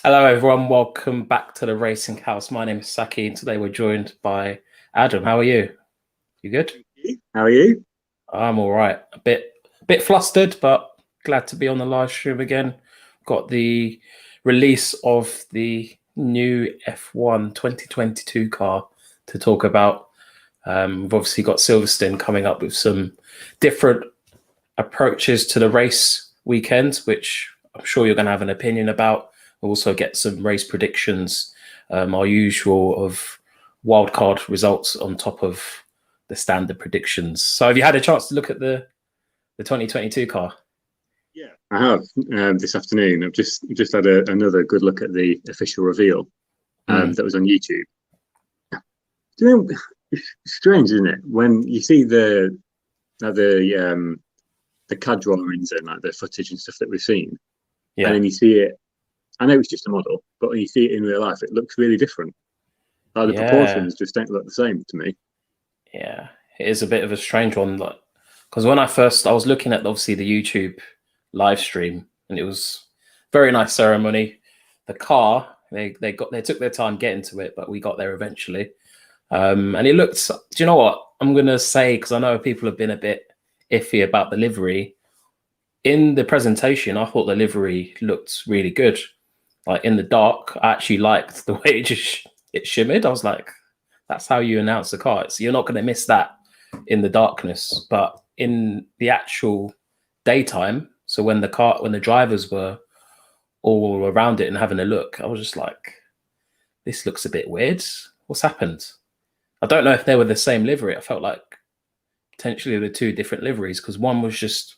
Hello, everyone. Welcome back to the Racing House. My name is Sakki, and today we're joined by Adam. How are you? You good? How are you? I'm all right. A bit flustered, but glad to be on the live stream again. Got the release of the new F1 2022 car to talk about. We've obviously got Silverstone coming up with some different approaches to the race weekend, which I'm sure you're going to have an opinion about. We'll also get some race predictions, our usual of wildcard results on top of the standard predictions. So have you had a chance to look at the 2022 car? Yeah, I have this afternoon. I've just had another good look at the official reveal that was on YouTube. Do you know, it's strange, isn't it, when you see the CAD drawings and like the footage and stuff that we've seen, and then you see it. I know it's just a model, but when you see it in real life, it looks really different. The proportions just don't look the same to me. Yeah, it is a bit of a strange one, because when I was looking at obviously the YouTube live stream, and it was very nice ceremony. The car, they took their time getting to it, but we got there eventually. And it looked. Do you know what I'm gonna say? Because I know people have been a bit iffy about the livery. In the presentation, I thought the livery looked really good. Like in the dark, I actually liked the way it shimmered. I was like, that's how you announce the car. So you're not going to miss that in the darkness. But in the actual daytime, so when the drivers were all around it and having a look, I was just like, this looks a bit weird. What's happened? I don't know if they were the same livery. I felt like potentially the two different liveries, because one was just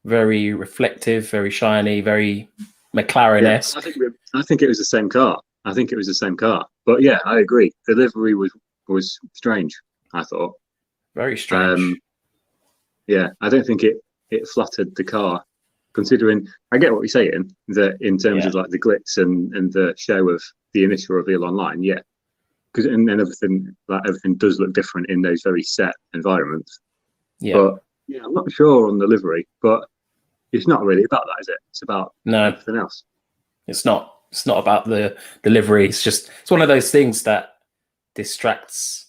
very reflective, very shiny, very McLaren-esque. Yeah, I think it was the same car. But yeah, I agree. The livery was strange, I thought. Very strange. Yeah, I don't think it flattered the car, considering I get what you're saying, that in terms of like the glitz and the show of the initial reveal online, yeah. Because and everything does look different in those very set environments. Yeah. But yeah, I'm not sure on the livery, but it's not really about that, is it? It's about everything else. It's not about the livery. It's one of those things that distracts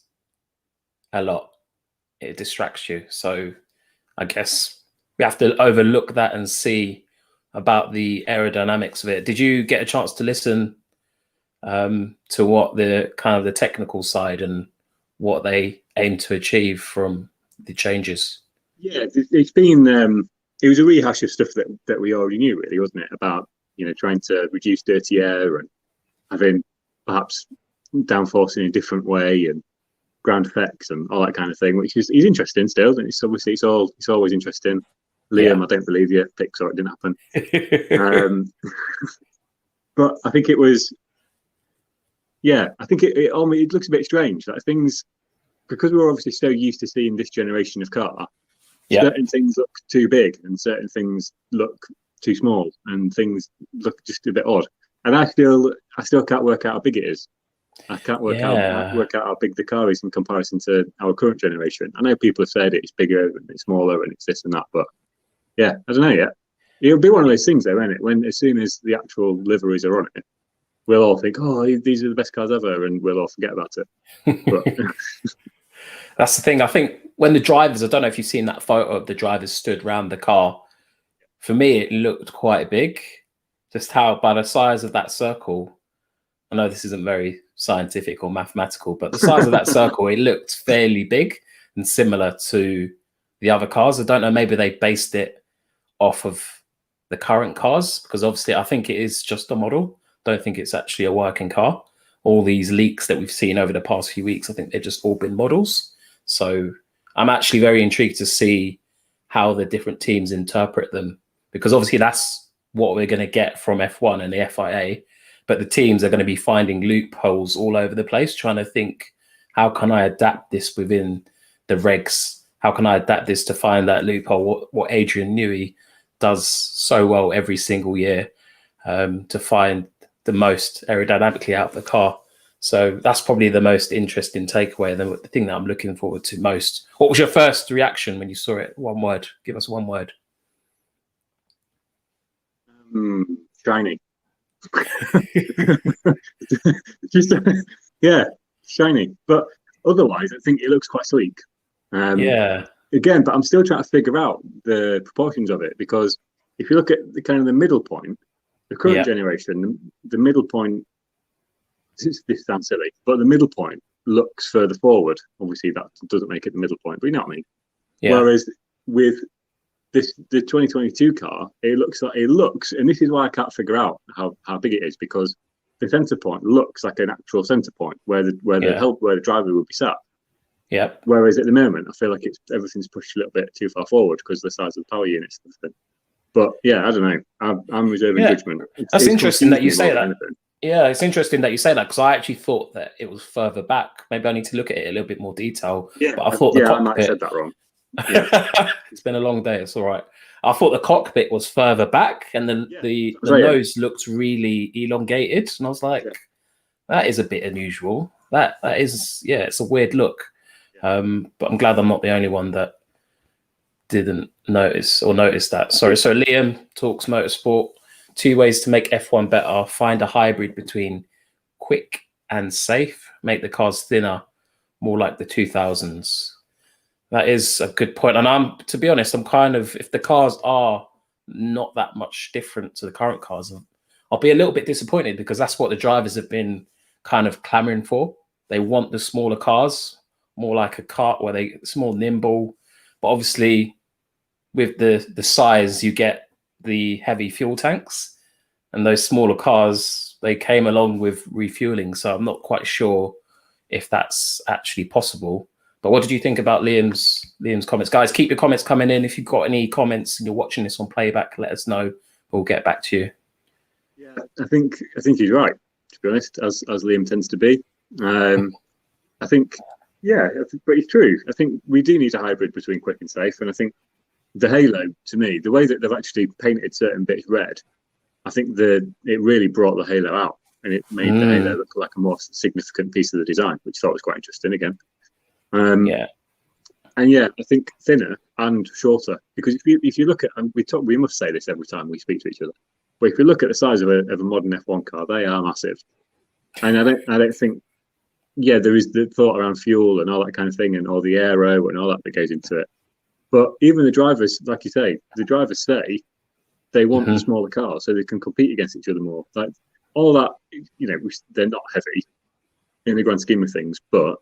a lot. It distracts you. So I guess we have to overlook that and see about the aerodynamics of it. Did you get a chance to listen to what the kind of the technical side and what they aim to achieve from the changes? Yeah, it's been it was a rehash of stuff that we already knew, really, wasn't it? About trying to reduce dirty air and having perhaps downforce in a different way and ground effects and all that kind of thing, which is interesting still. And it's obviously it's always interesting. Liam, I don't believe you. Pixar, it didn't happen. But I think it was. Yeah, I think it looks a bit strange. Like things, because we're obviously so used to seeing this generation of car. Certain things look too big and certain things look too small and things look just a bit odd. And I still can't work out how big it is. I can't work out how big the car is in comparison to our current generation. I know people have said it's bigger and it's smaller and it's this and that, but yeah, I don't know yet. It'll be one of those things though, won't it? When as soon as the actual liveries are on it, we'll all think, oh, these are the best cars ever, and we'll all forget about it. But that's the thing. I think when the drivers, I don't know if you've seen that photo of the drivers stood around the car. For me, it looked quite big. Just how, by the size of that circle, I know this isn't very scientific or mathematical, but the size of that circle, it looked fairly big and similar to the other cars. I don't know, maybe they based it off of the current cars, because obviously I think it is just a model. Don't think it's actually a working car. All these leaks that we've seen over the past few weeks, I think they've just all been models. So I'm actually very intrigued to see how the different teams interpret them, because obviously that's what we're going to get from F1 and the FIA. But the teams are going to be finding loopholes all over the place, trying to think, how can I adapt this within the regs? How can I adapt this to find that loophole? What Adrian Newey does so well every single year, to find the most aerodynamically out of the car. So that's probably the most interesting takeaway, the thing that I'm looking forward to most. What was your first reaction when you saw it? One word. Give us one word. Shiny. Just yeah, shiny. But otherwise, I think it looks quite sleek. Yeah, Again, but I'm still trying to figure out the proportions of it, because if you look at the kind of the middle point, the current yeah, generation, the middle point, this sounds silly, but the middle point looks further forward. Obviously, that doesn't make it the middle point, but you know what I mean. yeah, Whereas with the 2022 car, it looks, and this is why I can't figure out how big it is, because the center point looks like an actual center point where yeah, the driver would be sat. yeah. Whereas at the moment, I feel like everything's pushed a little bit too far forward because of the size of the power units and everything. But yeah, I don't know. I'm reserving Yeah, judgment. that's It's interesting that confused you me more say than that. anything. Yeah, it's interesting that you say that because I actually thought that it was further back. Maybe I need to look at it in a little bit more detail. Yeah, But I thought the yeah, I might have said cockpit. that wrong. Yeah, It's been a long day. It's all right. I thought the cockpit was further back, and then yeah. the So yeah, nose looked really elongated, and I was like, yeah, that is a bit unusual. That is, yeah, it's a weird look. yeah. But I'm glad I'm not the only one that didn't notice that. Sorry. So Liam talks motorsport. 2 ways to make F1 better. Find a hybrid between quick and safe. Make the cars thinner, more like the 2000s. That is a good point. And to be honest, I'm kind of, if the cars are not that much different to the current cars, I'll be a little bit disappointed because that's what the drivers have been kind of clamoring for. They want the smaller cars, more like a kart where it's more nimble. But obviously, with the size, you get the heavy fuel tanks, and those smaller cars, they came along with refueling. So I'm not quite sure if that's actually possible. But what did you think about Liam's comments? Guys, keep your comments coming in. If you've got any comments and you're watching this on playback, let us know. We'll get back to you. Yeah. I think he's right. To be honest, as Liam tends to be. I think, yeah, but it's true. I think we do need a hybrid between quick and safe, and I think the halo, to me, the way that they've actually painted certain bits red, I think it really brought the halo out, and it made the halo look like a more significant piece of the design, which I thought was quite interesting again. Yeah. And yeah, I think thinner and shorter, because if you look at, and we must say this every time we speak to each other, but if you look at the size of a modern F1 car, they are massive, and I don't think, yeah, there is the thought around fuel and all that kind of thing, and all the aero and all that goes into it. But even the drivers, like you say, say they want the smaller cars so they can compete against each other more. Like all that, they're not heavy in the grand scheme of things, but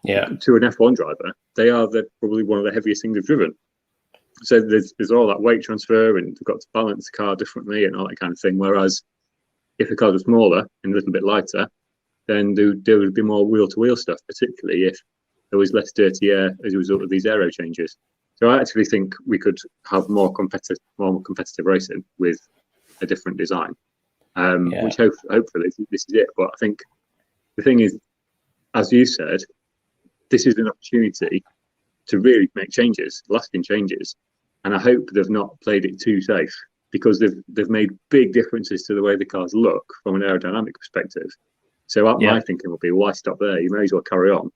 Yeah. to an F1 driver, they're probably one of the heaviest things they've driven. So there's all that weight transfer, and they've got to balance the car differently and all that kind of thing. Whereas if the cars were smaller and a little bit lighter, then there would be more wheel-to-wheel stuff, particularly if there was less dirty air as a result of these aero changes. So I actually think we could have more competitive racing with a different design, which hopefully this is it. But I think the thing is, as you said, this is an opportunity to really make changes, lasting changes. And I hope they've not played it too safe, because they've made big differences to the way the cars look from an aerodynamic perspective. So my thinking would be, why stop there? You may as well carry on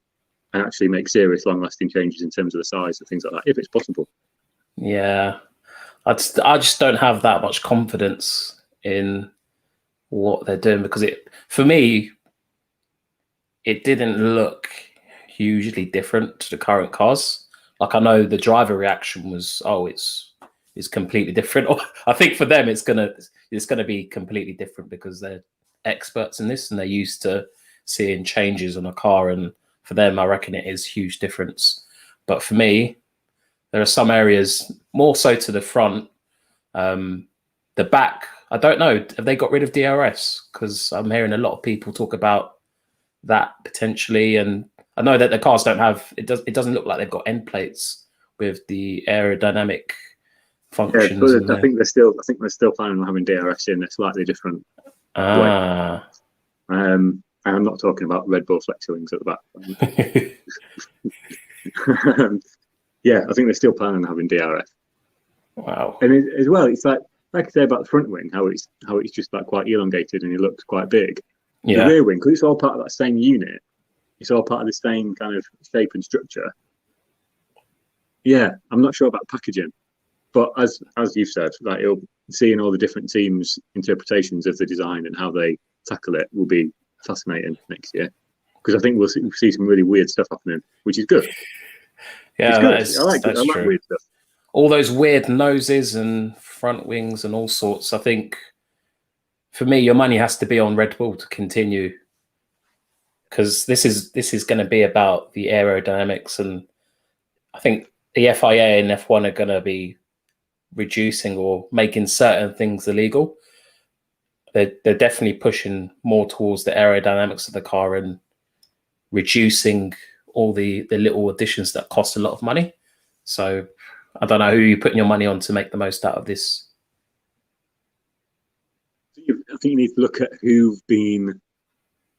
and actually make serious, long-lasting changes in terms of the size and things like that, if it's possible. Yeah. I just don't have that much confidence in what they're doing, because for me, it didn't look hugely different to the current cars. Like, I know the driver reaction was, it's completely different. I think for them, it's gonna be completely different because they're experts in this and they're used to seeing changes on a car. And for them, I reckon it is huge difference. But for me, there are some areas more so to the front. The back, I don't know. Have they got rid of DRS? Because I'm hearing a lot of people talk about that potentially, and I know that the cars don't have it. Doesn't look like they've got end plates with the aerodynamic functions. Yeah, but I think they're still planning on having DRS in a slightly different way. And I'm not talking about Red Bull flexi wings at the back. Yeah, I think they're still planning on having DRS. Wow. And as well, it's like I say about the front wing, how it's just like quite elongated and it looks quite big. Yeah. The rear wing, because it's all part of that same unit, it's all part of the same kind of shape and structure. Yeah, I'm not sure about packaging, but as you've said, like seeing all the different teams' interpretations of the design and how they tackle it will be fascinating next year, because I think we'll see some really weird stuff happening, which is good. Yeah, it's good. I like true. weird stuff. All those weird noses and front wings and all sorts. I think for me, your money has to be on Red Bull to continue, because this is going to be about the aerodynamics, and I think the FIA and F1 are going to be reducing or making certain things illegal. They're definitely pushing more towards the aerodynamics of the car and reducing all the little additions that cost a lot of money. So I don't know who you're putting your money on to make the most out of this. I think you need to look at who've been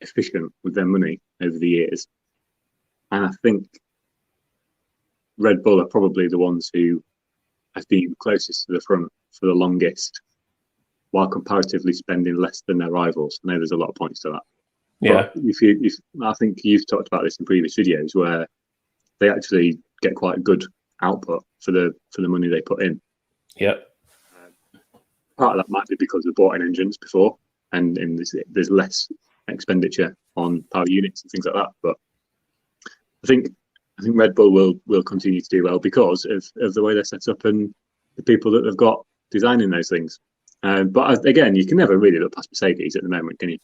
efficient with their money over the years. And I think Red Bull are probably the ones who have been closest to the front for the longest, while comparatively spending less than their rivals. I know there's a lot of points to that. Yeah. But I think you've talked about this in previous videos, where they actually get quite good output for the money they put in. Yeah. Part of that might be because they've bought in engines before, and there's less expenditure on power units and things like that. But I think Red Bull will continue to do well because of the way they're set up and the people that they've got designing those things. But again, you can never really look past Mercedes at the moment, can you?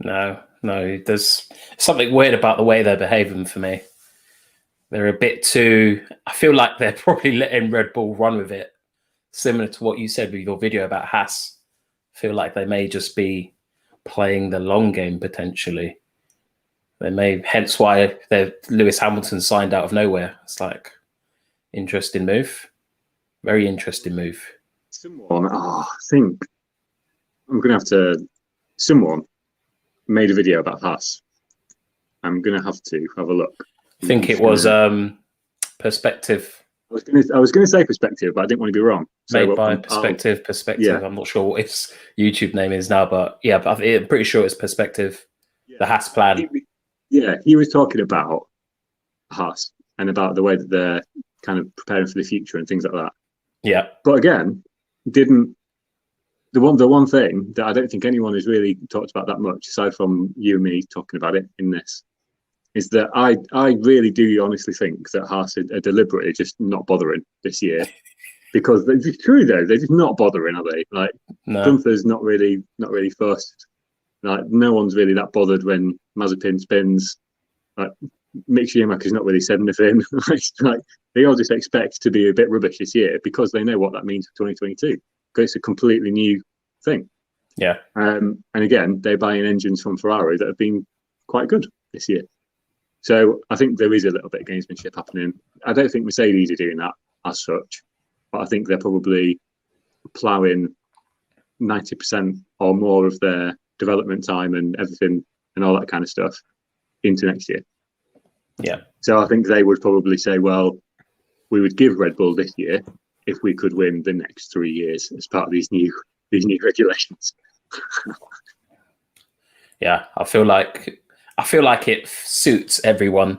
No. There's something weird about the way they're behaving for me. They're a bit too... I feel like they're probably letting Red Bull run with it. Similar to what you said with your video about Haas. I feel like they may just be playing the long game potentially. They may, hence why Lewis Hamilton signed out of nowhere. It's like, interesting move. Very interesting move. I think I'm going to have to... Someone made a video about Haas. I'm going to have a look. I think it was Perspective. I was going to say Perspective, but I didn't want to be wrong. Made by Perspective. Yeah. I'm not sure what its YouTube name is now, but yeah, I'm pretty sure it's Perspective. Yeah. The Haas plan. He was talking about Haas and about the way that they're kind of preparing for the future and things like that. Yeah. But again, the one thing that I don't think anyone has really talked about that much, aside from you and me talking about it in this, is that I really do honestly think that Haas are deliberately just not bothering this year, because it's true though, they're just not bothering, are they? Like, no. Gunther's not really fussed. Like, no one's really that bothered when Mazepin spins. Like, Mick Schumacher's not really said anything. Like, they all just expect to be a bit rubbish this year because they know what that means for 2022. Because it's a completely new thing. Yeah. And again, they're buying engines from Ferrari that have been quite good this year. So I think there is a little bit of gamesmanship happening. I don't think Mercedes are doing that as such, but I think they're probably ploughing 90% or more of their development time and everything and all that kind of stuff into next year. Yeah. So I think they would probably say, well, we would give Red Bull this year if we could win the next 3 years as part of these new regulations. Yeah, I feel like it suits everyone.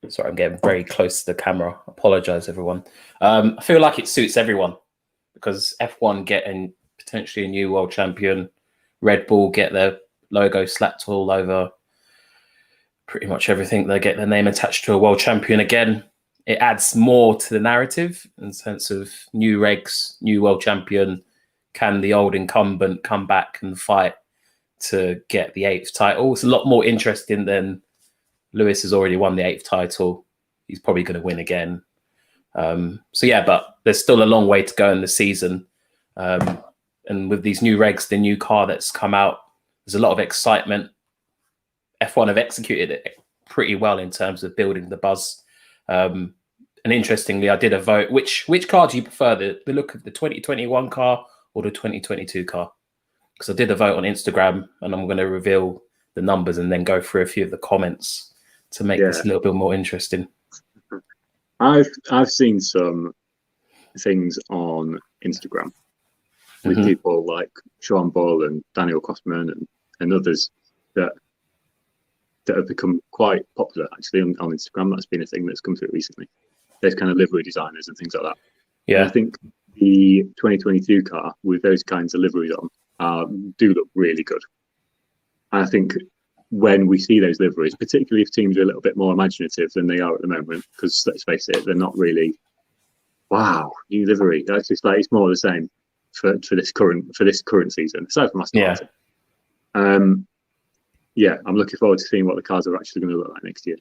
Sorry, I'm getting very close to the camera. Apologize, everyone. I feel like it suits everyone because F1 getting potentially a new world champion, Red Bull get their logo slapped all over pretty much everything. They get their name attached to a world champion again. It adds more to the narrative in the sense of new regs, new world champion. Can the old incumbent come back and fight to get the 8th title? It's a lot more interesting than Lewis has already won the 8th title. He's probably going to win again. So yeah, but there's still a long way to go in the season. And with these new regs, the new car that's come out, there's a lot of excitement. F1 have executed it pretty well in terms of building the buzz. And interestingly, I did a vote. Which car do you prefer? The look of the 2021 car or the 2022 car? Because I did a vote on Instagram, and I'm going to reveal the numbers and then go through a few of the comments to make this a little bit more interesting. I've seen some things on Instagram with people like Sean Ball and Daniel Kostman and others that have become quite popular actually on Instagram. That's been a thing that's come through recently. There's kind of livery designers and things like that. Yeah, and I think the 2022 car with those kinds of liveries on do look really good. And I think when we see those liveries, particularly if teams are a little bit more imaginative than they are at the moment, because let's face it, they're not really, wow, new livery. That's just like, it's more of the same for this current season, aside from Aston Martin. Yeah, I'm looking forward to seeing what the cars are actually going to look like next year.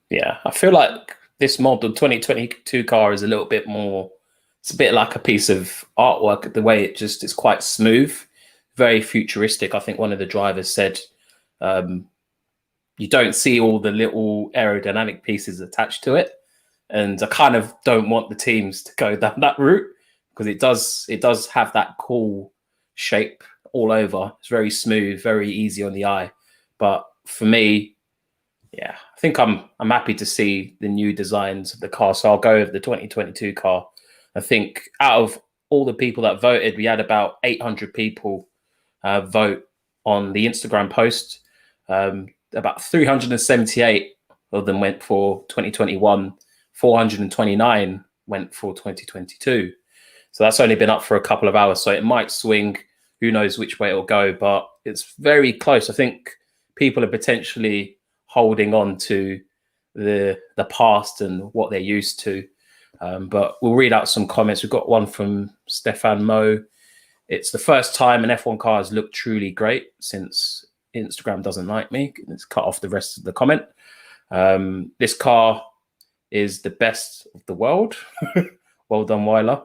Yeah, I feel like this model 2022 car is a little bit more, it's a bit like a piece of artwork, the way it's quite smooth, very futuristic. I think one of the drivers said you don't see all the little aerodynamic pieces attached to it. And I kind of don't want the teams to go down that route, because it does have that cool shape all over. It's very smooth, very easy on the eye. But for me, yeah, I think I'm happy to see the new designs of the car. So I'll go with the 2022 car. I think out of all the people that voted, we had about 800 people vote on the Instagram post. About 378 of them went for 2021. 429 went for 2022. So that's only been up for a couple of hours. So it might swing. Who knows which way it'll go, but it's very close. I think people are potentially holding on to the past and what they're used to. But we'll read out some comments. We've got one from Stefan Mo. It's the first time an F1 car has looked truly great since Instagram doesn't like me. It's cut off the rest of the comment. This car is the best of the world. Well done, Weiler.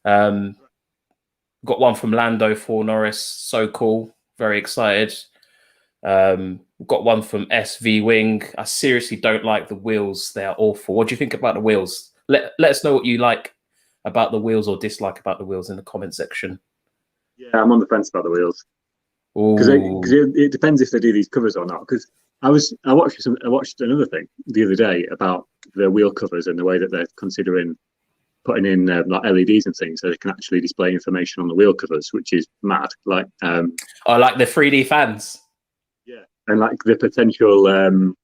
Got one from Lando for Norris. So cool. Very excited. Got one from SV Wing. I seriously don't like the wheels. They are awful. What do you think about the wheels? Let us know what you like about the wheels or dislike about the wheels in the comment section. Yeah, I'm on the fence about the wheels. Because it depends if they do these covers or not. Because I watched another thing the other day about the wheel covers and the way that they're considering putting in like LEDs and things, so they can actually display information on the wheel covers, which is mad. Like, I like the 3D fans. Yeah, and like the potential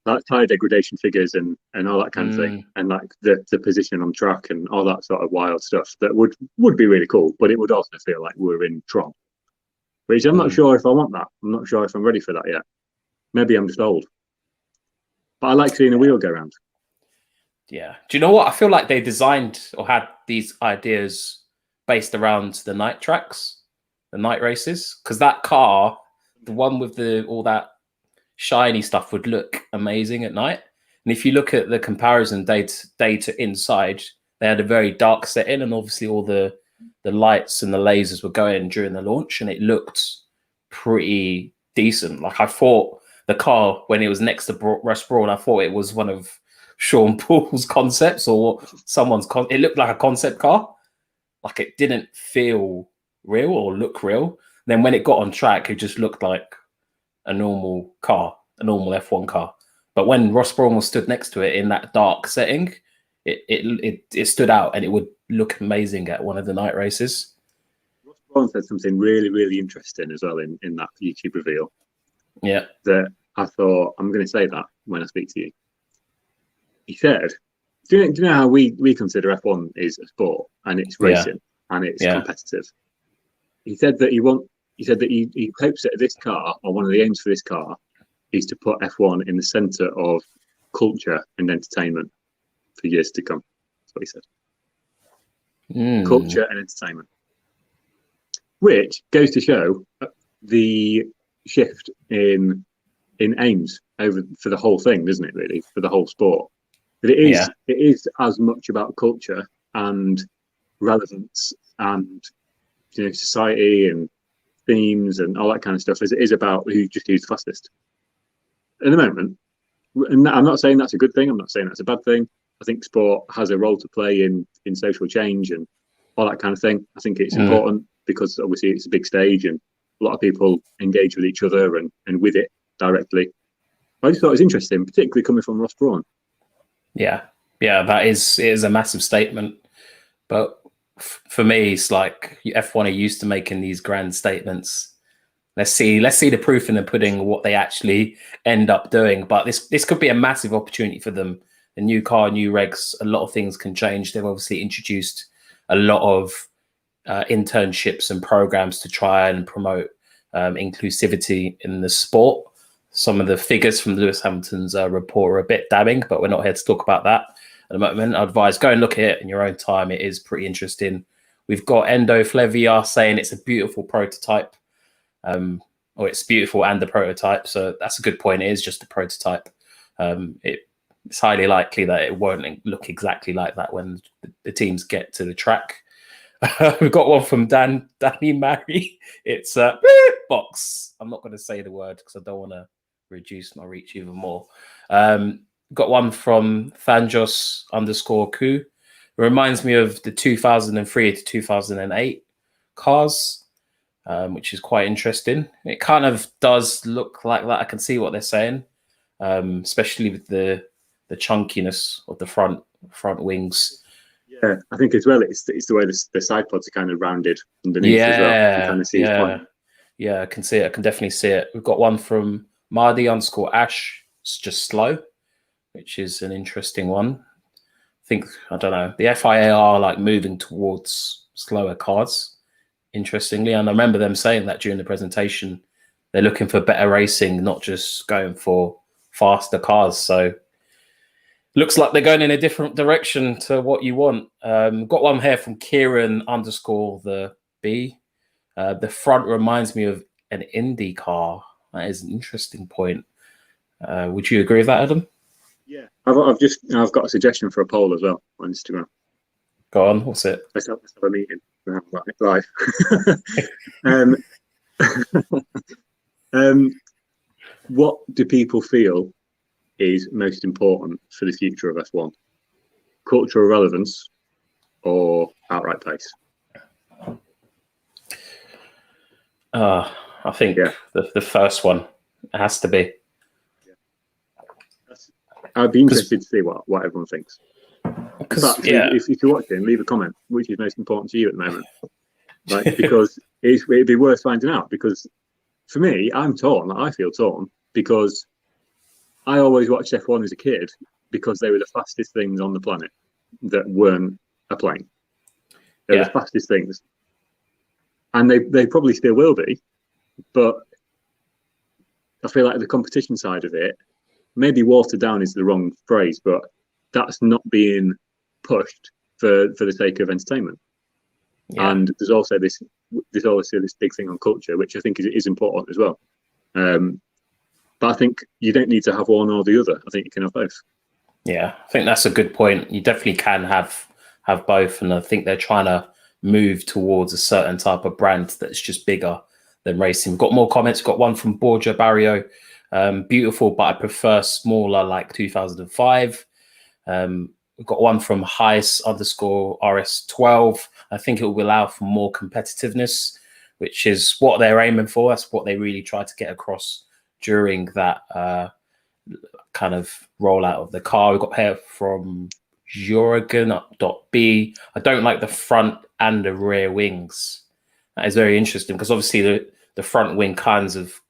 like tire degradation figures and all that kind of thing, and like the position on track and all that sort of wild stuff that would be really cool. But it would also feel like we're in Tron, which I'm not sure if I want that. I'm not sure if I'm ready for that yet. Maybe I'm just old. But I like seeing a wheel go around. Yeah. Do you know what? I feel like they designed or had these ideas based around the night tracks, the night races, because that car, the one with all that shiny stuff, would look amazing at night. And if you look at the comparison day to inside, they had a very dark setting, and obviously all the lights and the lasers were going during the launch, and it looked pretty decent. Like, I thought the car, when it was next to Russ Brawn, I thought it was one of Sean Paul's concepts or someone's it looked like a concept car. Like, it didn't feel real or look real. Then when it got on track, it just looked like a normal car, a normal F1 car. But when Ross Brawn was stood next to it in that dark setting, it stood out, and it would look amazing at one of the night races. Ross Brawn said something really, really interesting as well in that YouTube reveal. Yeah. That I thought, I'm going to say that when I speak to you. He said, do you know how we consider F1 is a sport and it's racing and it's competitive? He said that he hopes that this car, or one of the aims for this car, is to put F1 in the centre of culture and entertainment for years to come. That's what he said. Culture and entertainment. Which goes to show the shift in aims over for the whole thing, doesn't it, really? For the whole sport. But it is as much about culture and relevance and, you know, society and themes and all that kind of stuff as it is about who's the fastest. At the moment, and I'm not saying that's a good thing, I'm not saying that's a bad thing. I think sport has a role to play in social change and all that kind of thing. I think it's important because obviously it's a big stage and a lot of people engage with each other and with it directly. I just thought it was interesting, particularly coming from Ross Brawn. Yeah, it is a massive statement. But for me, it's like F1 are used to making these grand statements. Let's see the proof in the pudding, what they actually end up doing. But this could be a massive opportunity for them a new car, new regs, a lot of things can change. They've obviously introduced a lot of internships and programs to try and promote inclusivity in the sport. Some of the figures from Lewis Hamilton's report are a bit damning, but we're not here to talk about that at the moment. I advise go and look at it in your own time. It is pretty interesting. We've got Endo Flevia saying it's a beautiful prototype, or it's beautiful and the prototype. So that's a good point. It is just a prototype. It's highly likely that it won't look exactly like that when the teams get to the track. We've got one from Danny Mary. It's a box. I'm not going to say the word because I don't want to reduce my reach even more. Got one from Thanjos_Ku. It reminds me of the 2003 to 2008 cars, which is quite interesting. It kind of does look like that. I can see what they're saying, especially with the chunkiness of the front wings. Yeah, I think as well, it's the way the side pods are kind of rounded underneath as well. You kind of see his point. Yeah, I can see it. I can definitely see it. We've got one from Mardi_Ash. It's just slow, which is an interesting one. I don't know. The FIA are like moving towards slower cars, interestingly. And I remember them saying that during the presentation. They're looking for better racing, not just going for faster cars. So looks like they're going in a different direction to what you want. Got one here from Kieran_the B. The front reminds me of an Indy car. That is an interesting point. Would you agree with that, Adam? Yeah, I've got a suggestion for a poll as well on Instagram. Go on, what's it? Let's have a meeting. Live. What do people feel is most important for the future of F1? Cultural relevance or outright pace? I think the first one. It has to be. I'd be interested to see what everyone thinks. If you're watching, leave a comment. Which is most important to you at the moment? Like, because it'd be worth finding out. Because for me, I'm torn. I feel torn because I always watched F1 as a kid because they were the fastest things on the planet that weren't a plane. They were the fastest things, and they probably still will be. But I feel like the competition side of it, maybe watered down is the wrong phrase, but that's not being pushed for the sake of entertainment. Yeah. And there's also this big thing on culture, which I think is important as well. But I think you don't need to have one or the other. I think you can have both. Yeah, I think that's a good point. You definitely can have both, and I think they're trying to move towards a certain type of brand that's just bigger than racing. We've got more comments. We've got one from Borgia Barrio. Beautiful, but I prefer smaller, like 2005. We've got one from Heis_RS12. I think it will allow for more competitiveness, which is what they're aiming for. That's what they really try to get across during that kind of rollout of the car. We've got here from Jurgen.B. I don't like the front and the rear wings. That is very interesting because obviously the front wing kinds of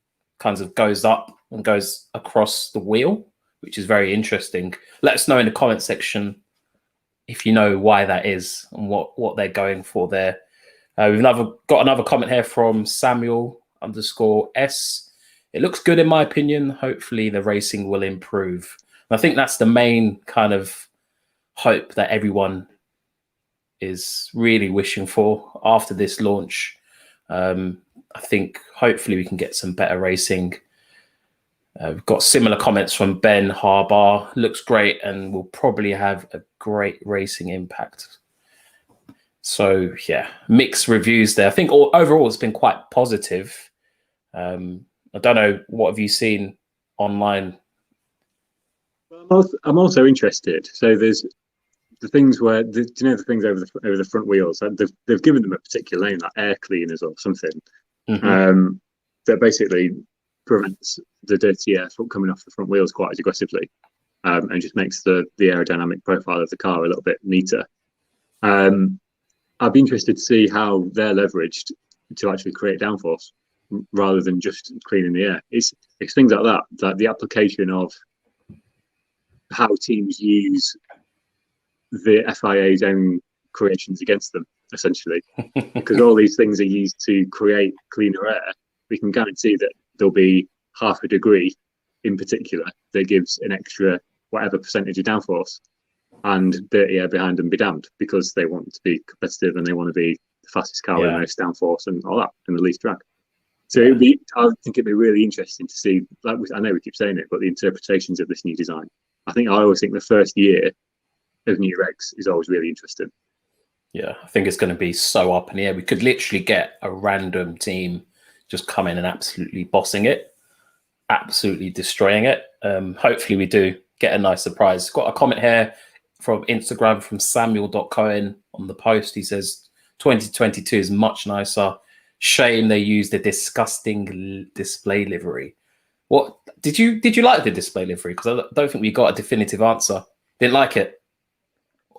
goes up and goes across the wheel, which is very interesting. Let us know in the comment section if you know why that is and what they're going for there. We've got another comment here from Samuel_S. It looks good in my opinion. Hopefully the racing will improve. And I think that's the main kind of hope that everyone is really wishing for after this launch. I think hopefully we can get some better racing. We've got similar comments from Ben Harbar. Looks great and will probably have a great racing impact. So yeah, mixed reviews there. I think overall it's been quite positive. I don't know, what have you seen online? Well, I'm also interested. So there's the things where do you know the things over the front wheels? They've given them a particular name, like air cleaners or something, that basically prevents the dirty air from coming off the front wheels quite as aggressively, and just makes the aerodynamic profile of the car a little bit neater. I'd be interested to see how they're leveraged to actually create downforce rather than just cleaning the air. It's things like that the application of how teams use the FIA's own creations against them, essentially, because all these things are used to create cleaner air. We can guarantee that there'll be half a degree in particular that gives an extra whatever percentage of downforce, and dirty air behind them be damned, because they want to be competitive and they want to be the fastest car with the most downforce and all that, and the least drag. So I think it'd be really interesting to see, like, I know we keep saying it, but the interpretations of this new design. I always think the first year of new regs is always really interesting. Yeah, I think it's going to be so up in the air. We could literally get a random team just come in and absolutely bossing it, absolutely destroying it. Hopefully we do get a nice surprise. Got a comment here from Instagram from Samuel.Cohen on the post. He says 2022 is much nicer. Shame they used the disgusting display livery. What did you like the display livery? Because I don't think we got a definitive answer. Didn't like it,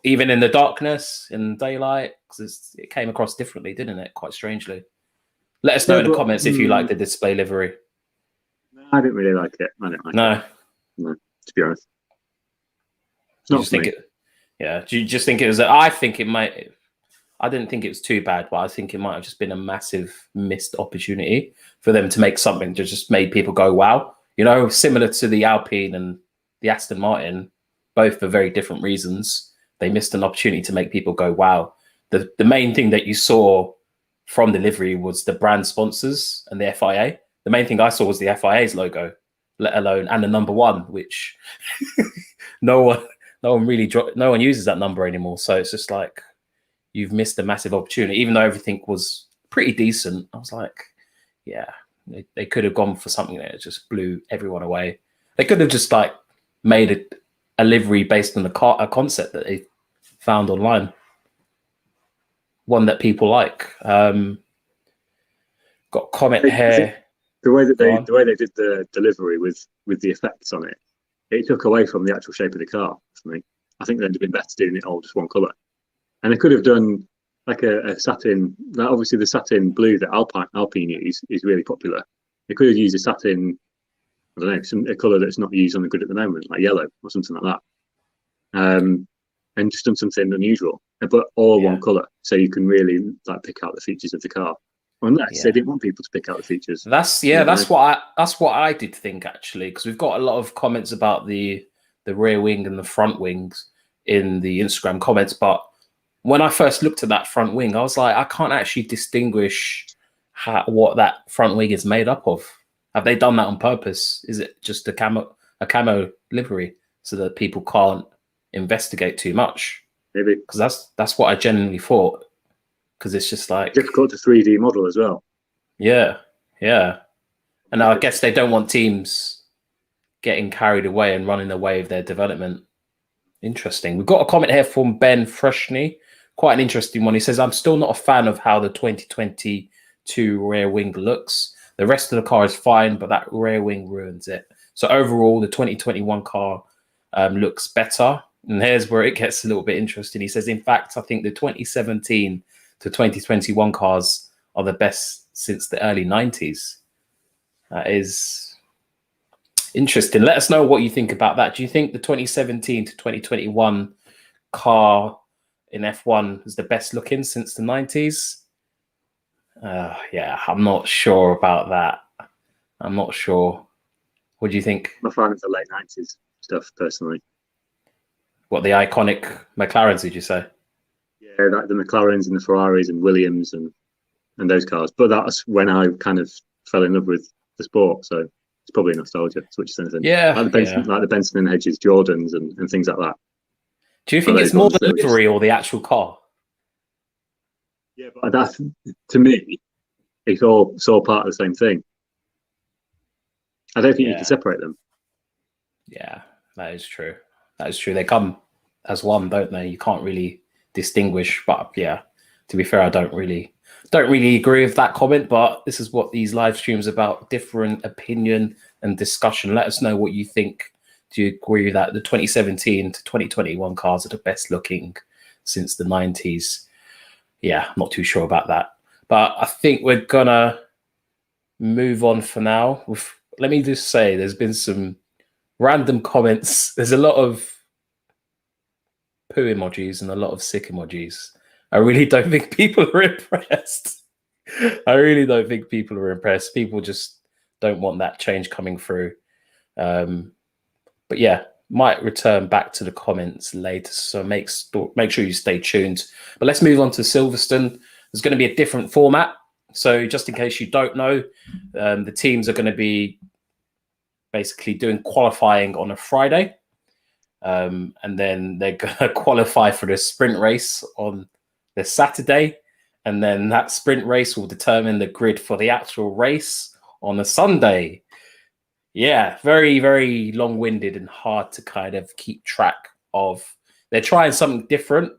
even in the darkness, in daylight, because it came across differently, didn't it? Quite strangely. Let us know in the comments if you like the display livery. No, I didn't really like it. I didn't like it. No, to be honest. It's not for me. Yeah. Do you just think it was? I think it might. I didn't think it was too bad, but I think it might have just been a massive missed opportunity for them to make something that just made people go, wow. You know, similar to the Alpine and the Aston Martin, both for very different reasons. They missed an opportunity to make people go, wow. The main thing that you saw from the livery was the brand sponsors and the FIA. The main thing I saw was the FIA's logo, let alone, and the number 1, which no one uses that number anymore. So it's just like, you've missed a massive opportunity, even though everything was pretty decent. I was like, yeah, they could have gone for something that just blew everyone away. They could have just like made a livery based on a concept that they found online, one that people like. Got a comment here. The way they did the delivery with the effects on it, it took away from the actual shape of the car for me. I think they'd have been better doing it all just one colour. And they could have done like a satin. Like obviously, the satin blue that Alpine use is really popular. They could have used a satin, I don't know, a colour that's not used on the grid at the moment, like yellow or something like that. And just done something unusual, but all one colour, so you can really like pick out the features of the car. Unless they didn't want people to pick out the features. That's what I did think, actually, because we've got a lot of comments about the rear wing and the front wings in the Instagram comments, but when I first looked at that front wing, I was like, I can't actually distinguish what that front wing is made up of. Have they done that on purpose? Is it just a camo livery so that people can't investigate too much? Maybe, because that's what I genuinely thought. Because it's just like difficult to 3D model as well. Yeah. And I guess they don't want teams getting carried away and running away with their development. Interesting. We've got a comment here from Ben Freshney. Quite an interesting one. He says, I'm still not a fan of how the 2022 rear wing looks. The rest of the car is fine, but that rear wing ruins it. So overall, the 2021 car looks better. And here's where it gets a little bit interesting. He says, in fact, I think the 2017 to 2021 cars are the best since the early 90s. That is interesting. Let us know what you think about that. Do you think the 2017 to 2021 car in F1 is the best looking since the 90s? Yeah, I'm not sure about that. I'm not sure. What do you think? I'm a fan of the late 90s stuff, personally. What, the iconic McLarens, did you say? Yeah, like the McLarens and the Ferraris and Williams and those cars. But that's when I kind of fell in love with the sport. So it's probably nostalgia, as much as anything. Yeah, like the Benson and Hedges Jordans and things like that. Do you think it's more the livery or the actual car? Yeah, but that's, to me, it's all part of the same thing. I don't think you can separate them. Yeah, that is true. That is true. They come as one, don't they? You can't really distinguish. But yeah, to be fair, I don't really agree with that comment. But this is what these live streams are about: different opinion and discussion. Let us know what you think. Do you agree that the 2017 to 2021 cars are the best looking since the 90s? Yeah, I'm not too sure about that. But I think we're gonna move on for now. Let me just say, there's been some random comments. There's a lot of poo emojis and a lot of sick emojis. I really don't think people are impressed. I really don't think people are impressed. People just don't want that change coming through. But yeah, might return back to the comments later. So make sure you stay tuned. But let's move on to Silverstone. There's going to be a different format. So just in case you don't know, the teams are going to be basically doing qualifying on a Friday. And then they're going to qualify for the sprint race on the Saturday. And then that sprint race will determine the grid for the actual race on a Sunday. Yeah, very, very long-winded and hard to kind of keep track of. They're trying something different.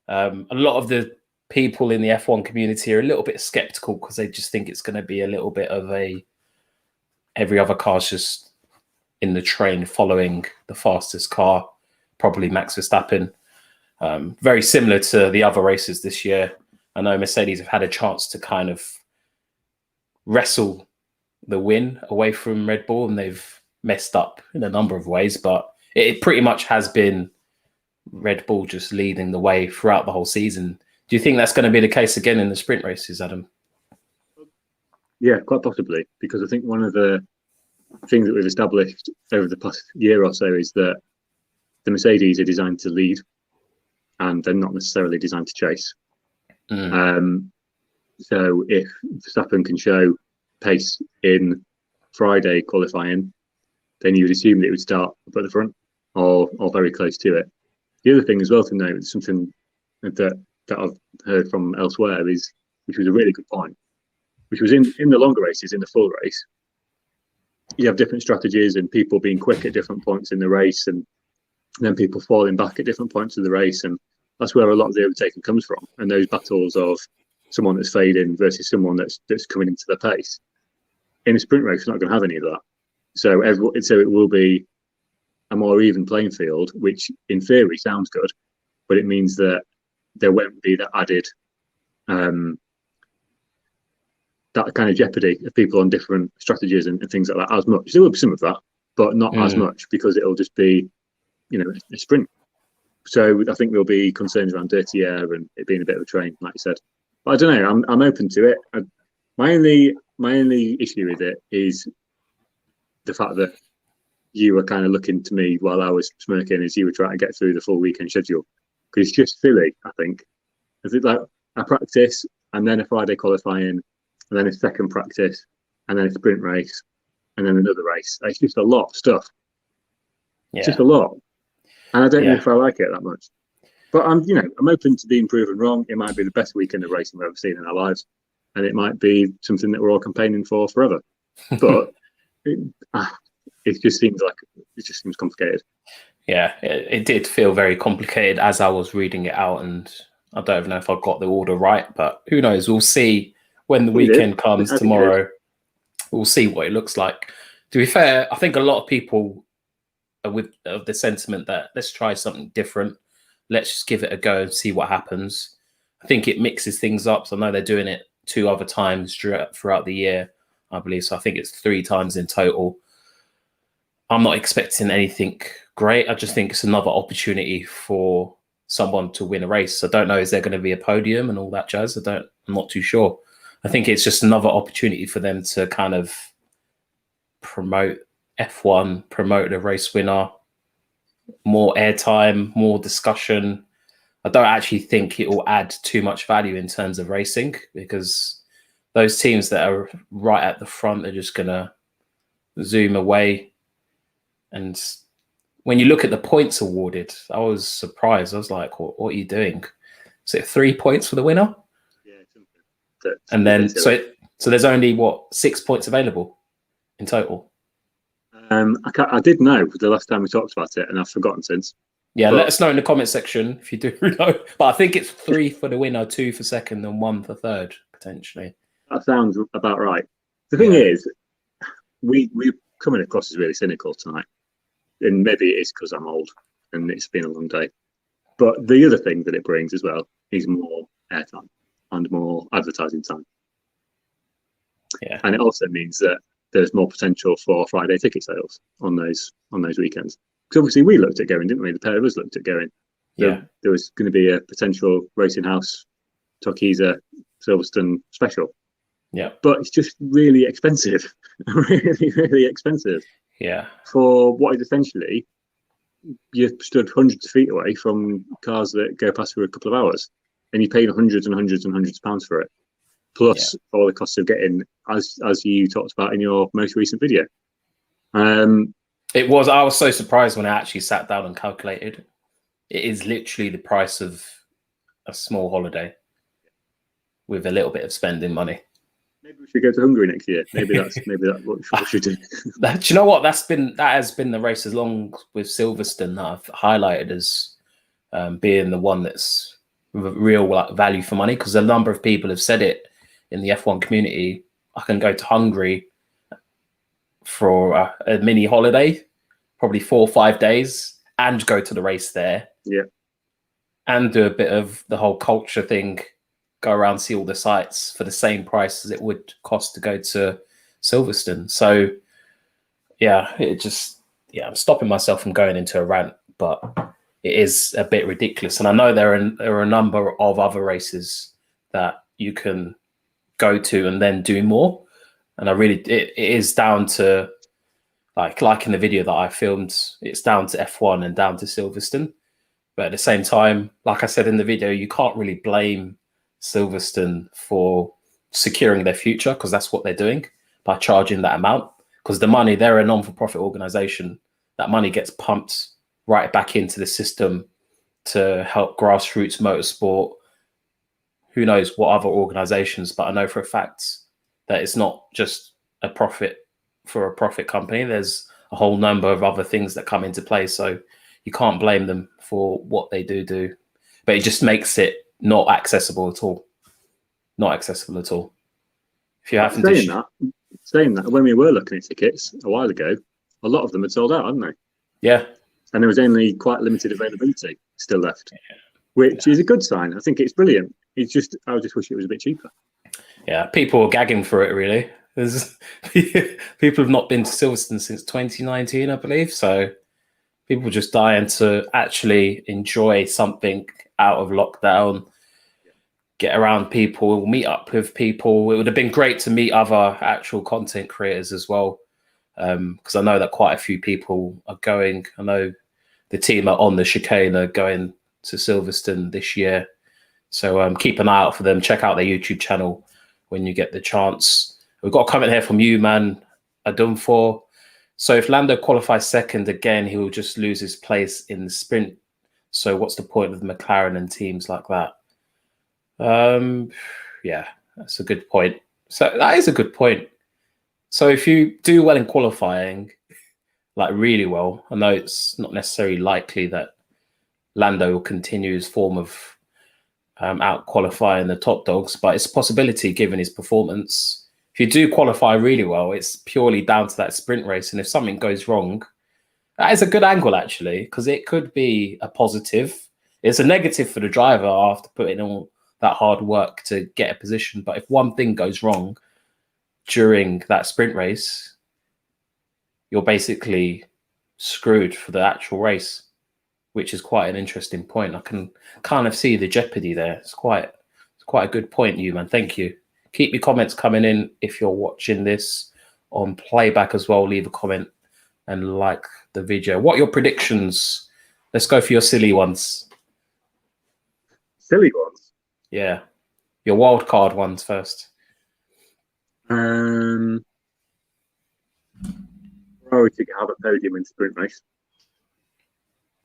A lot of the people in the F1 community are a little bit skeptical because they just think it's going to be a little bit of every other car's just in the train following the fastest car, probably Max Verstappen. Very similar to the other races this year. I know Mercedes have had a chance to kind of wrestle the win away from Red Bull, and they've messed up in a number of ways, but it pretty much has been Red Bull just leading the way throughout the whole season. Do you think that's going to be the case again in the sprint races, Adam? Yeah, quite possibly, because I think one of the things that we've established over the past year or so is that the Mercedes are designed to lead and they're not necessarily designed to chase. So if Verstappen can show pace in Friday qualifying, then you would assume that it would start up at the front or very close to it. The other thing as well to note, something that I've heard from elsewhere, which was a really good point, which was in the longer races, in the full race, you have different strategies and people being quick at different points in the race, and then people falling back at different points of the race, and that's where a lot of the overtaking comes from. And those battles of someone that's fading versus someone that's coming into the pace. In a sprint race, we're not going to have any of that. So it will be a more even playing field, which in theory sounds good, but it means that there won't be that added that kind of jeopardy of people on different strategies and things like that as much. There will be some of that, but not as much, because it'll just be, a sprint. So I think there'll be concerns around dirty air and it being a bit of a train, like you said. But I don't know. I'm open to it. My only issue with it is the fact that you were kind of looking to me while I was smirking as you were trying to get through the full weekend schedule, because it's just silly. I think like a practice and then a Friday qualifying and then a second practice and then a sprint race and then another race. It's just a lot of stuff. Yeah. It's just a lot, and I don't know if I like it that much. But I'm open to being proven wrong. It might be the best weekend of racing we've ever seen in our lives, and it might be something that we're all campaigning for forever. But it just seems complicated. Yeah, it did feel very complicated as I was reading it out, and I don't even know if I got the order right, but who knows? We'll see when the weekend comes tomorrow. We'll see what it looks like. To be fair, I think a lot of people are with the sentiment that let's try something different. Let's just give it a go and see what happens. I think it mixes things up. So I know they're doing it 2 other times throughout the year, I believe. So I think it's 3 times in total. I'm not expecting anything great. I just think it's another opportunity for someone to win a race. I don't know, is there going to be a podium and all that jazz? I'm not too sure. I think it's just another opportunity for them to kind of promote F1, promote the race winner, more airtime, more discussion. I don't actually think it will add too much value in terms of racing, because those teams that are right at the front are just going to zoom away. And when you look at the points awarded, I was surprised. I was like, what are you doing? Is it 3 points for the winner? Yeah. And then, so there's only, 6 points available in total? I did know the last time we talked about it, and I've forgotten since. Yeah, let us know in the comment section if you do know. But I think it's 3 for the winner, 2 for second, and 1 for third, potentially. That sounds about right. The thing is, we're coming across as really cynical tonight. And maybe it is because I'm old and it's been a long day. But the other thing that it brings as well is more airtime and more advertising time. Yeah. And it also means that there's more potential for Friday ticket sales on those weekends. Because obviously we looked at going, didn't we? The pair of us looked at going. Yeah. There was going to be a potential Racing House Tokiza Silverstone special. Yeah. But it's just really expensive. Really, really expensive. Yeah. For what is essentially, you're stood hundreds of feet away from cars that go past for a couple of hours, and you're paying hundreds and hundreds and hundreds of pounds for it, plus all the costs of getting, as you talked about in your most recent video. I was so surprised when I actually sat down and calculated. It is literally the price of a small holiday with a little bit of spending money. Maybe we should go to Hungary next year. Maybe that's what we should do. Do you know what? That has been the race as long with Silverstone that I've highlighted as being the one that's real value for money, because a number of people have said it in the F1 community. I can go to Hungary for a mini holiday, probably 4 or 5 days, and go to the race there. Yeah. And do a bit of the whole culture thing, go around, see all the sites for the same price as it would cost to go to Silverstone. So yeah, I'm stopping myself from going into a rant, but it is a bit ridiculous. And I know there are a number of other races that you can go to and then do more. And it is down to like in the video that I filmed, it's down to F1 and down to Silverstone. But at the same time, like I said in the video, you can't really blame Silverstone for securing their future, because that's what they're doing by charging that amount. Because the money, they're a non-for-profit organization. That money gets pumped right back into the system to help grassroots motorsport. Who knows what other organizations, but I know for a fact that it's not just a profit for a profit company. There's a whole number of other things that come into play. So you can't blame them for what they do. But it just makes it not accessible at all. Not accessible at all. If you happen saying that, when we were looking at tickets a while ago, a lot of them had sold out, hadn't they? Yeah. And there was only quite limited availability still left, which is a good sign. I think it's brilliant. I just wish it was a bit cheaper. Yeah, people are gagging for it, really. People have not been to Silverstone since 2019, I believe. So people are just dying to actually enjoy something out of lockdown, get around people, meet up with people. It would have been great to meet other actual content creators as well, because I know that quite a few people are going. I know the team are on the chicane are going to Silverstone this year. So keep an eye out for them. Check out their YouTube channel when you get the chance. We've got a comment here from you, man. Adunfor. So if Lando qualifies second again, he will just lose his place in the sprint. So what's the point of McLaren and teams like that? Yeah, that's a good point. So that is a good point. So if you do well in qualifying, like really well, I know it's not necessarily likely that Lando will continue his form of out qualifying the top dogs, but it's a possibility given his performance. If you do qualify really well, it's purely down to that sprint race. And if something goes wrong, that is a good angle, actually, because it could be a positive. It's a negative for the driver after putting all that hard work to get a position. But if one thing goes wrong during that sprint race, you're basically screwed for the actual race, which is quite an interesting point. I can kind of see the jeopardy there. It's quite a good point, you man. Thank you. Keep your comments coming in if you're watching this on playback as well. Leave a comment and like the video. What are your predictions? Let's go for your silly ones. Silly ones? Yeah. Your wild card ones first. Ferrari to have a podium in sprint race.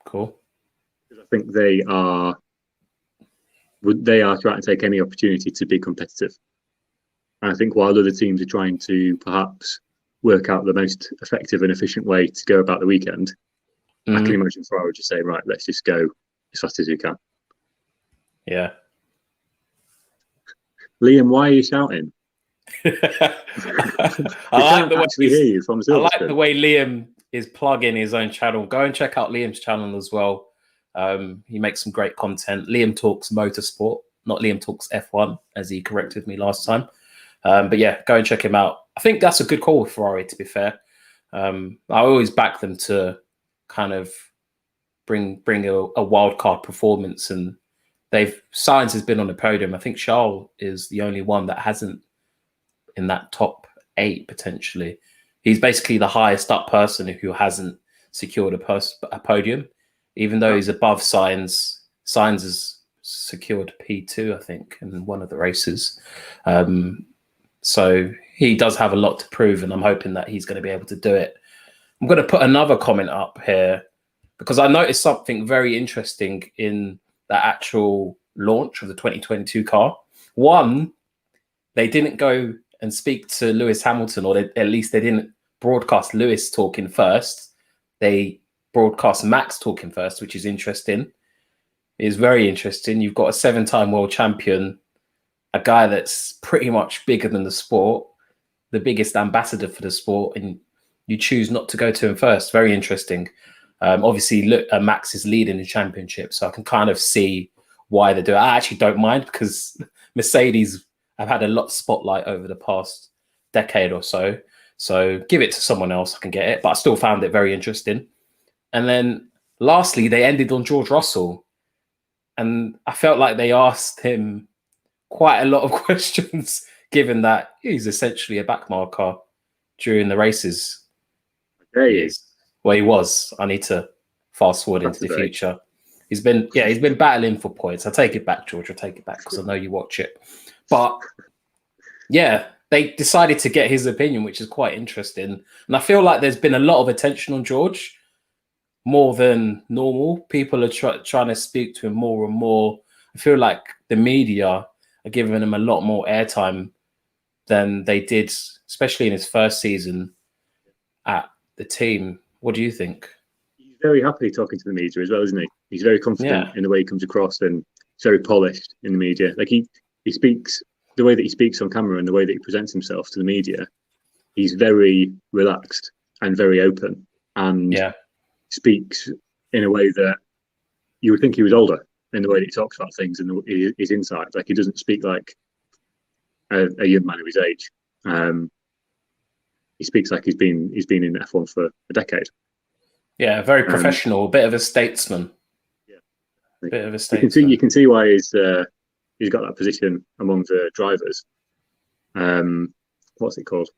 Cool. Because I think they are trying to take any opportunity to be competitive. And I think while other teams are trying to perhaps work out the most effective and efficient way to go about the weekend, I can imagine Ferrari just saying, right, let's just go as fast as we can. Yeah. Liam, why are you shouting? I like the way Liam is plugging his own channel. Go and check out Liam's channel as well. He makes some great content. Liam Talks Motorsport, not Liam Talks F1, as he corrected me last time. But yeah, go and check him out. I think that's a good call with Ferrari, to be fair. I always back them to kind of bring a wild card performance, and Sainz has been on the podium. I think Charles is the only one that hasn't in that top 8 potentially. He's basically the highest up person who hasn't secured a podium, even though he's above Sainz. Sainz has secured P2, I think, in one of the races. So he does have a lot to prove, and I'm hoping that he's going to be able to do it. I'm going to put another comment up here because I noticed something very interesting in the actual launch of the 2022 car. One, they didn't go and speak to Lewis Hamilton, or at least they didn't broadcast Lewis talking first. They broadcast Max talking first, which is interesting. It's very interesting. You've got a 7-time world champion, a guy that's pretty much bigger than the sport, the biggest ambassador for the sport, and you choose not to go to him first. Very interesting. Obviously, look, Max is leading the championship, so I can kind of see why they do it. I actually don't mind because Mercedes have had a lot of spotlight over the past decade or so. So give it to someone else, I can get it. But I still found it very interesting. And then lastly, they ended on George Russell. And I felt like they asked him quite a lot of questions, given that he's essentially a backmarker during the races. There he is. Well, he was. I need to fast forward into the future. He's been battling for points. I take it back, George. I take it back because I know you watch it. But yeah, they decided to get his opinion, which is quite interesting. And I feel like there's been a lot of attention on George, more than normal. People are trying to speak to him more and more. I feel like the media are giving him a lot more airtime than they did, especially in his first season at the team. What do you think? He's very happy talking to the media as well, isn't he? He's very confident in the way he comes across, and he's very polished in the media. Like he speaks, the way that he speaks on camera and the way that he presents himself to the media, he's very relaxed and very open, and speaks in a way that you would think he was older in the way that he talks about things and his insight. Like he doesn't speak like a young man of his age. He speaks like he's been in F1 for a decade. Yeah, very professional, a bit of a statesman. Yeah, bit of a statesman. You can see why he's got that position among the drivers. What's it called?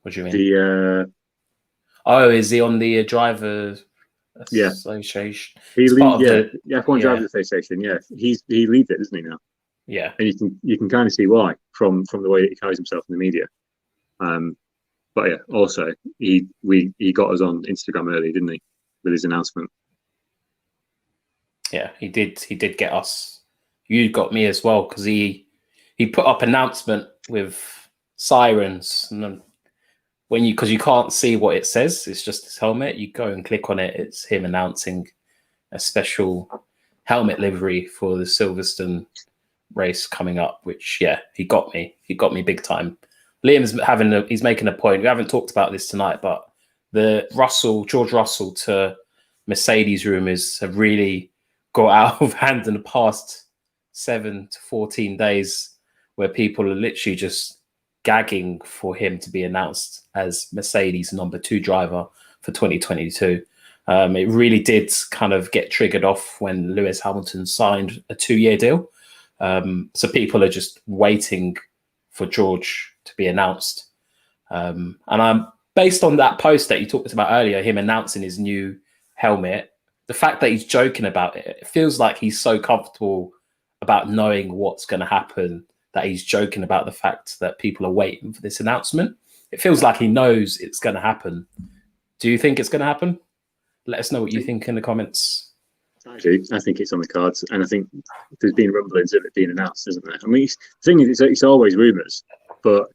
What do you mean? Is he on the driver association? He leads F1 Drivers Association. Yeah, he leads it, doesn't he now? Yeah, and you can kind of see why from the way that he carries himself in the media. But yeah, also he got us on Instagram early, didn't he, with his announcement? Yeah, he did. He did get us. You got me as well because he put up announcement with sirens, and then because you can't see what it says, it's just his helmet. You go and click on it, it's him announcing a special helmet livery for the Silverstone race coming up. Which he got me. He got me big time. Liam's he's making a point. We haven't talked about this tonight, but the George Russell to Mercedes rumors have really got out of hand in the past 7 to 14 days, where people are literally just gagging for him to be announced as Mercedes number 2 driver for 2022. It really did kind of get triggered off when Lewis Hamilton signed a 2-year deal. So people are just waiting for George to be announced. And I'm based on that post that you talked about earlier, him announcing his new helmet, the fact that he's joking about it, it feels like he's so comfortable about knowing what's going to happen that he's joking about the fact that people are waiting for this announcement. It feels like he knows it's going to happen. Do you think it's going to happen? Let us know what you think in the comments. I do. I think it's on the cards, and I think there's been rumblings of it being announced, isn't there? I mean, the thing is, it's always rumours, but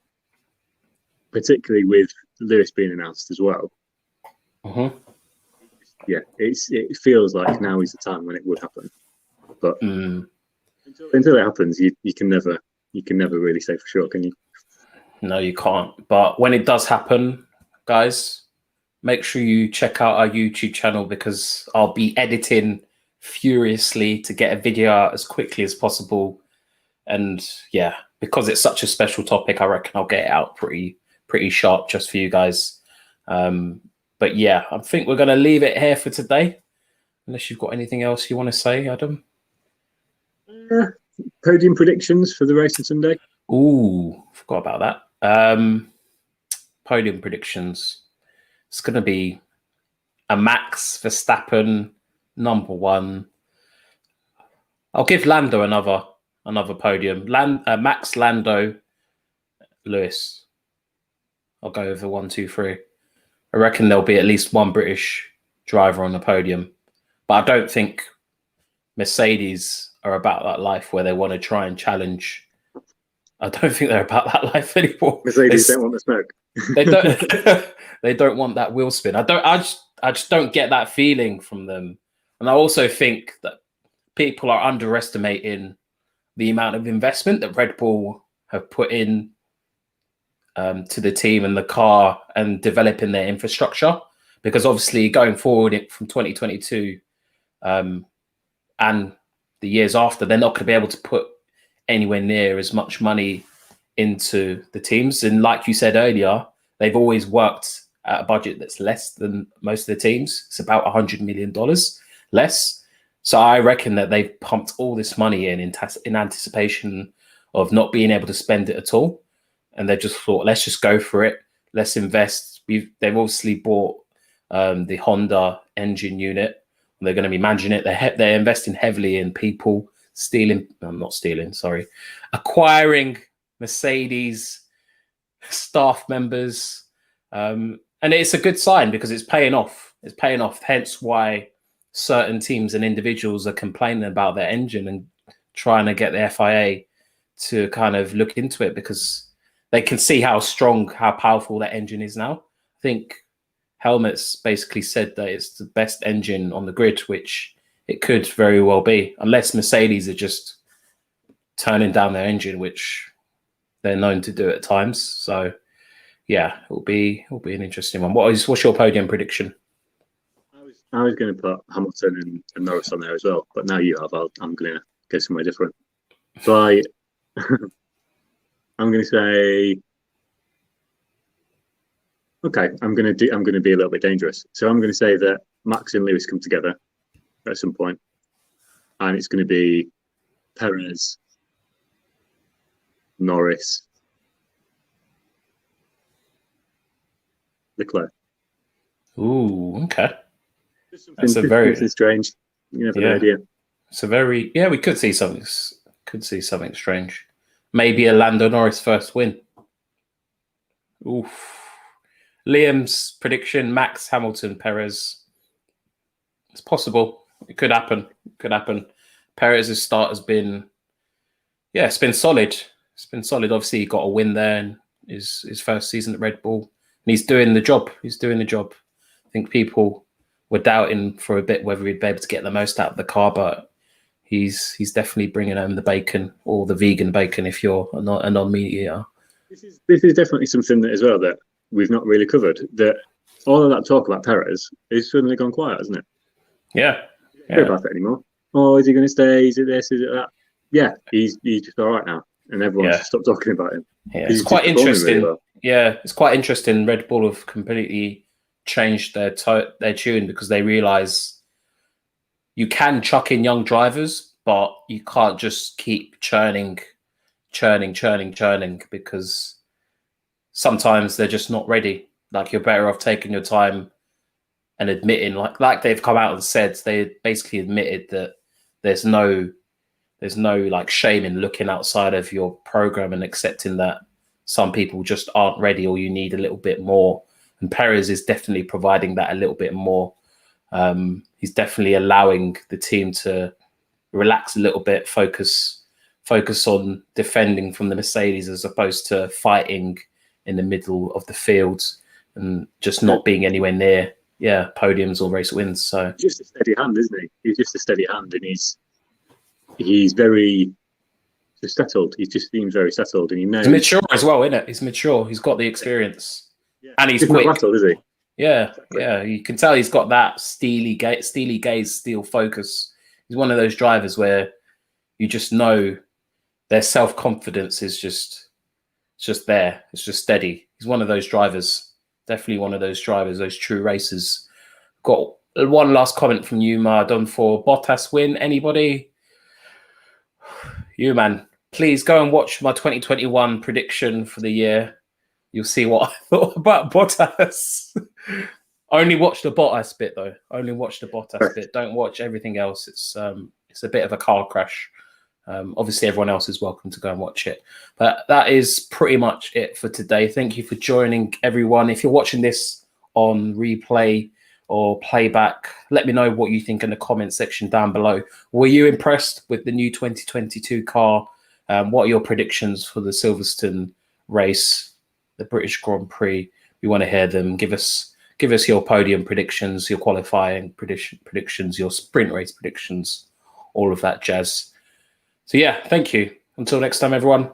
particularly with Lewis being announced as well. Yeah, it feels like now is the time when it would happen, but until it happens, you can never really say for sure, can you? No, you can't. But when it does happen, guys, make sure you check out our YouTube channel because I'll be editing furiously to get a video out as quickly as possible. And because it's such a special topic, I reckon I'll get it out pretty sharp just for you guys. But yeah, I think we're going to leave it here for today. Unless you've got anything else you want to say, Adam. Podium predictions for the race on Sunday. Ooh, forgot about that. Podium predictions. It's going to be a Max Verstappen #1. I'll give Lando another podium. Max, Lando, Lewis. I'll go over 1, 2, 3. I reckon there'll be at least one British driver on the podium. But I don't think Mercedes are about that life where they want to try and challenge. I don't think they're about that life anymore. Mercedes don't want the smoke. They don't. They don't want that wheel spin. I just don't get that feeling from them. And I also think that people are underestimating the amount of investment that Red Bull have put in to the team and the car and developing their infrastructure. Because obviously going forward from 2022 and the years after, they're not going to be able to put anywhere near as much money into the teams. And like you said earlier, they've always worked at a budget that's less than most of the teams. It's about $100 million less. So I reckon that they've pumped all this money in anticipation of not being able to spend it at all. And they just thought, let's just go for it. Let's invest. They've obviously bought the Honda engine unit. They're going to be managing it. They're investing heavily in people, acquiring Mercedes staff members. And it's a good sign because it's paying off. It's paying off. Hence why certain teams and individuals are complaining about their engine and trying to get the FIA to kind of look into it because they can see how strong, how powerful that engine is now. I think Helmets basically said that it's the best engine on the grid, which it could very well be, unless Mercedes are just turning down their engine, which they're known to do at times. So yeah, it'll be an interesting one. What's your podium prediction? I was going to put Hamilton and Norris on there as well, but now you have. I'm going to go somewhere different. So I'm going to say, okay, I'm going to be a little bit dangerous. So I'm going to say that Max and Lewis come together at some point, and it's going to be Perez, Norris, Leclerc. Ooh, okay. That's a very strange. You have an idea. It's a very we could see something. Strange. Maybe a Lando Norris first win. Oof. Liam's prediction: Max, Hamilton, Perez. It's possible. It could happen. Perez's start has been, it's been solid. Obviously, he got a win there in his first season at Red Bull, and he's doing the job. I think people were doubting for a bit whether he'd be able to get the most out of the car, but he's definitely bringing home the bacon, or the vegan bacon if you're a non-meat eater. This is definitely something that as well that we've not really covered. That all of that talk about Perez is suddenly gone quiet, hasn't it? Yeah. Don't hear about it anymore. Oh, is he going to stay? Is it this? Is it that? Yeah, he's just all right now, and everyone's stopped talking about him. Yeah, it's quite interesting. Really well. Yeah, it's quite interesting. Red Bull have completely changed their tune because they realise you can chuck in young drivers, but you can't just keep churning because sometimes they're just not ready. Like, you're better off taking your time and admitting, like they've come out and said, they basically admitted that there's no like shame in looking outside of your program and accepting that some people just aren't ready, or you need a little bit more. And Perez is definitely providing that a little bit more. He's definitely allowing the team to relax a little bit, focus on defending from the Mercedes as opposed to fighting in the middle of the field and just not being anywhere near podiums or race wins. So just a steady hand, isn't he? He's just a steady hand, and he's very settled. He just seems very settled, and he knows. He's mature as well, isn't it? He's mature. He's got the experience, and he's quick. Not rattled, is he? Yeah, exactly. Yeah. You can tell he's got that steely gaze, steel focus. He's one of those drivers where you just know their self-confidence is just there. It's just steady. He's one of those drivers, definitely one of those drivers, those true racers. Got one last comment from you, Mardon, for Bottas win. Anybody? You, man. Please go and watch my 2021 prediction for the year. You'll see what I thought about Bottas. Only watch the Bottas bit, though. Only watch the Bottas bit. Don't watch everything else. It's a bit of a car crash. Obviously, everyone else is welcome to go and watch it. But that is pretty much it for today. Thank you for joining, everyone. If you're watching this on replay or playback, let me know what you think in the comment section down below. Were you impressed with the new 2022 car? What are your predictions for the Silverstone race, the British Grand Prix? We want to hear them. Give us your podium predictions, your qualifying predictions, your sprint race predictions, all of that jazz. So yeah, thank you. Until next time, everyone.